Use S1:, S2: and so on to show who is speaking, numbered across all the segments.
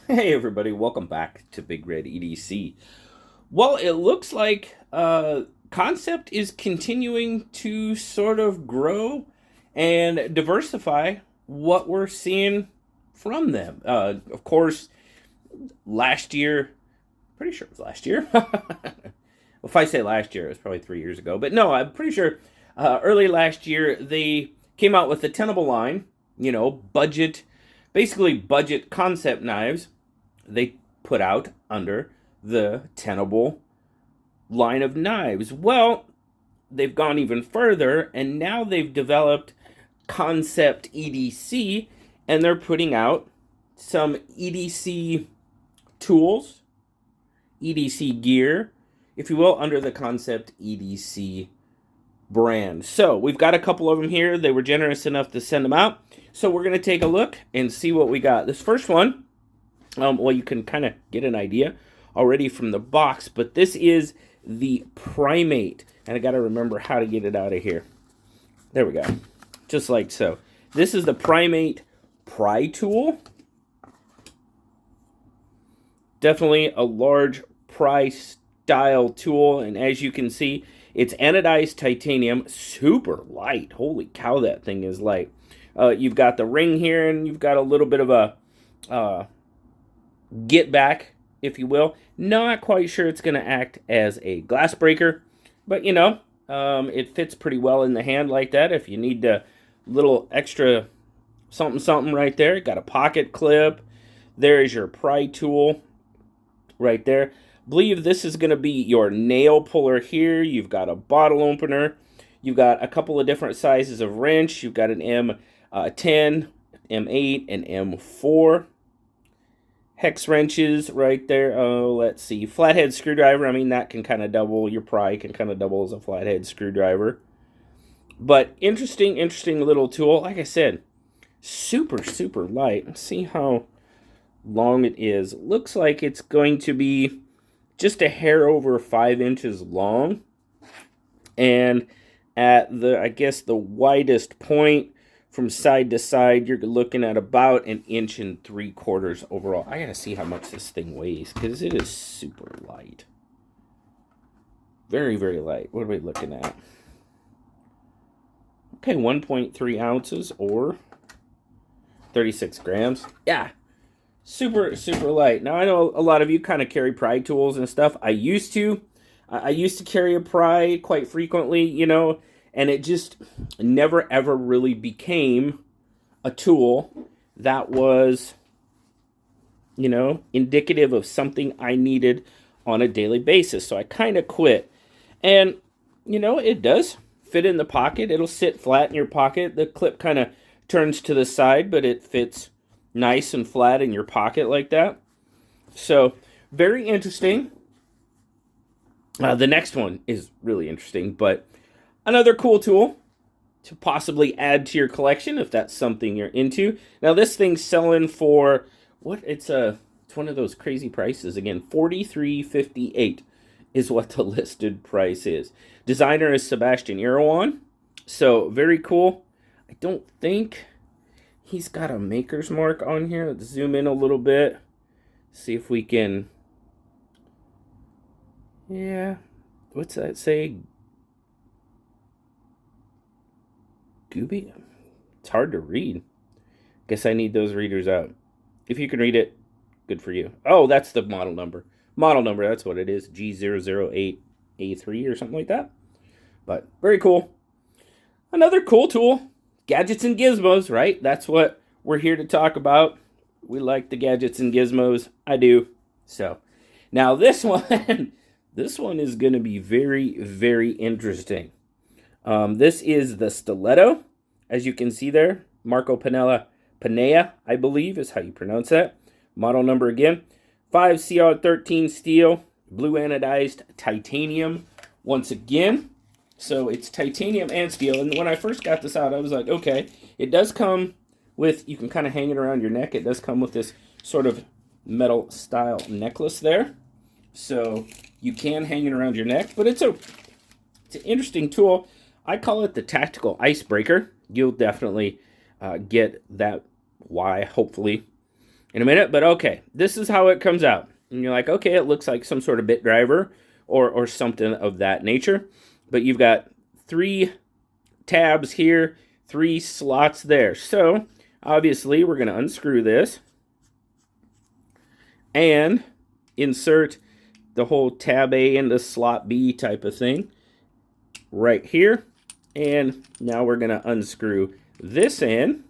S1: Hey everybody, welcome back to Big Red EDC. Well, it looks like Kansept is continuing to sort of grow and diversify what we're seeing from them. Of course, last year, pretty sure it was last year. Well, if I say last year, it was probably 3 years ago. But no, I'm pretty sure early last year they came out with the Tenable line, budget, basically budget concept knives they put out under the Tenable line of knives. Well, they've gone even further, and now they've developed Kansept EDC, and they're putting out some EDC tools, EDC gear, if you will, under the Kansept EDC brand. So we've got a couple of them here. They were generous enough to send them out. So we're going to take a look and see what we got. This first one, well, you can kind of get an idea already from the box, but this is the Primate. And I got to remember how to get it out of here. There we go. Just like so. This is the Primate pry tool. Definitely a large pry style tool, and as you can see, it's anodized titanium, super light. Holy cow, that thing is light. You've got the ring here, and you've got a little bit of a get back, if you will. Not quite sure it's going to act as a glass breaker, but it fits pretty well in the hand like that. If you need a little extra something right there, got a pocket clip. There is your pry tool right there. I believe this is going to be your nail puller here. You've got a bottle opener. You've got a couple of different sizes of wrench. You've got an M10, M8, and M4. Hex wrenches right there. Oh, let's see. Flathead screwdriver. I mean, that can kind of double. Your pry can kind of double as a flathead screwdriver. But interesting little tool. Like I said, super light. Let's see how long it is. Looks like it's going to be just a hair over 5 inches long. And at I guess the widest point from side to side, you're looking at about 1 3/4 inches overall. I gotta see how much this thing weighs, because it is super light. Very light. What are we looking at? Okay, 1.3 ounces or 36 grams. Yeah, super light. Now, I know a lot of you kind of carry pry tools and stuff. I used to carry a pry quite frequently, and it just never ever really became a tool that was, indicative of something I needed on a daily basis. So I kind of quit. And, it does fit in the pocket. It'll sit flat in your pocket. The clip kind of turns to the side, but it fits nice and flat in your pocket like that. So, very interesting. The next one is really interesting, but another cool tool to possibly add to your collection if that's something you're into. Now, this thing's selling for what? It's one of those crazy prices again. $43.58 is what the listed price is. Designer is Sebastian Irawan, so very cool. I don't think he's got a maker's mark on here. Let's zoom in a little bit. See if we can. Yeah. What's that say? Gooby? It's hard to read. Guess I need those readers out. If you can read it, good for you. Oh, that's the model number. Model number, that's what it is. G008A3 or something like that. But very cool. Another cool tool. Gadgets and gizmos, right? That's what we're here to talk about. We like the gadgets and gizmos. I do. So, now this one, this one is going to be very interesting. This is the Stiletto, as you can see there. Marco Panea, I believe, is how you pronounce that. Model number again. 5CR13 steel, blue anodized titanium once again. So it's titanium and steel. And when I first got this out, I was like, okay, it does come with, you can kind of hang it around your neck. It does come with this sort of metal style necklace there. So you can hang it around your neck, but it's an interesting tool. I call it the tactical icebreaker. You'll definitely get that why, hopefully. in a minute. But okay, this is how it comes out. And you're like, okay, it looks like some sort of bit driver or something of that nature. But you've got 3 tabs here, 3 slots there. So obviously we're going to unscrew this and insert the whole tab A into slot B type of thing right here. And now we're going to unscrew this in.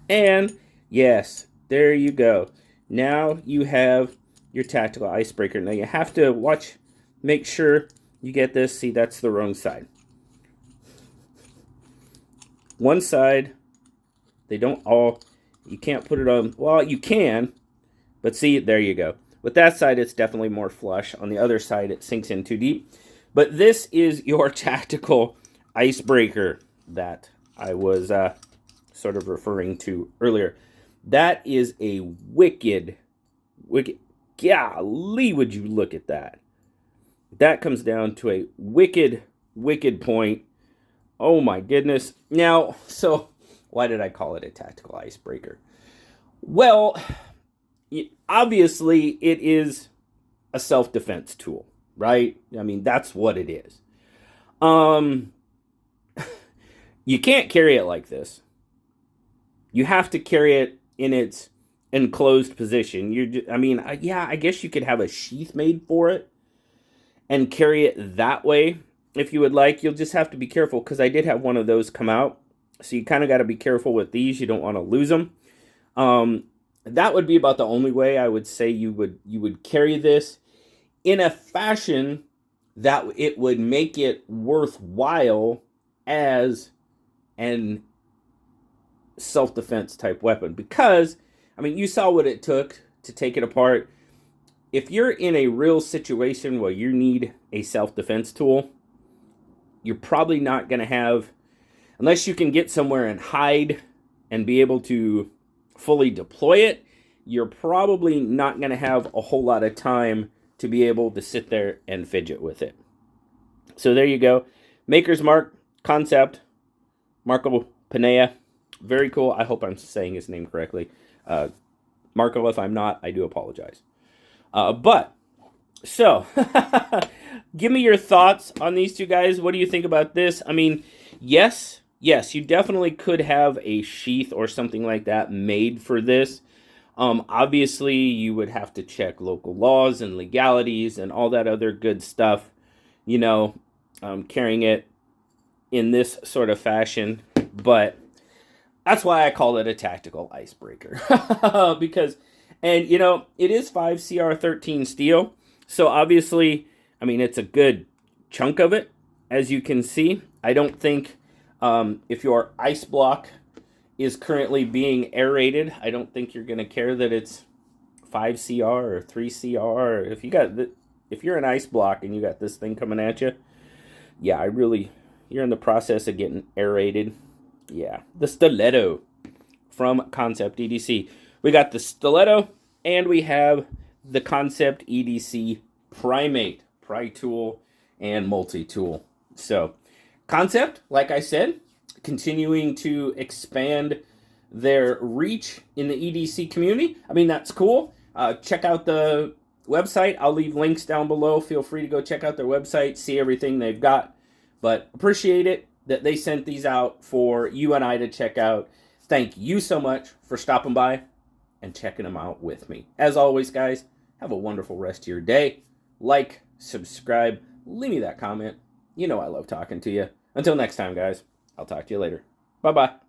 S1: And yes, there you go. Now you have your tactical icebreaker. Now you have to make sure you get this. See, that's the wrong side. One side, they don't all, you can't put it on, well, you can, but see, there you go. With that side, it's definitely more flush. On the other side, it sinks in too deep. But this is your tactical icebreaker that I was sort of referring to earlier. That is a wicked, golly, would you look at that. That comes down to a wicked point. Oh my goodness. Now, so why did I call it a tactical icebreaker? Well, obviously it is a self-defense tool, right? I mean, that's what it is. You can't carry it like this. You have to carry it in its enclosed position. I guess you could have a sheath made for it and carry it that way if you would like. You'll just have to be careful because I did have one of those come out. So you kind of got to be careful with these. You don't want to lose them. That would be about the only way I would say you would carry this in a fashion that it would make it worthwhile as an self-defense type weapon. Because, I mean, you saw what it took to take it apart. If you're in a real situation where you need a self-defense tool, you're probably not going to have, unless you can get somewhere and hide and be able to fully deploy it, you're probably not going to have a whole lot of time to be able to sit there and fidget with it. So there you go. Maker's Mark, Kansept, Marco Pinea. Very cool. I hope I'm saying his name correctly. Marco, if I'm not, I do apologize. So, give me your thoughts on these two guys. What do you think about this? I mean, yes, you definitely could have a sheath or something like that made for this. Obviously, you would have to check local laws and legalities and all that other good stuff, carrying it in this sort of fashion. But that's why I call it a tactical icebreaker. Because, and it is 5CR13 steel. So obviously, I mean, it's a good chunk of it, as you can see. I don't think if your ice block is currently being aerated, I don't think you're going to care that it's 5CR or 3CR. If you're an ice block and you got this thing coming at you, yeah, you're in the process of getting aerated. Yeah, the Stiletto from Kansept EDC. We got the Stiletto, and we have the Kansept EDC Primate, Pry Tool, and Multi-Tool. So, Kansept, like I said, continuing to expand their reach in the EDC community. I mean, that's cool. Check out the website. I'll leave links down below. Feel free to go check out their website, see everything they've got. But appreciate it that they sent these out for you and I to check out. Thank you so much for stopping by and checking them out with me. As always, guys, have a wonderful rest of your day. Like, subscribe, leave me that comment. I love talking to you. Until next time, guys, I'll talk to you later. Bye-bye.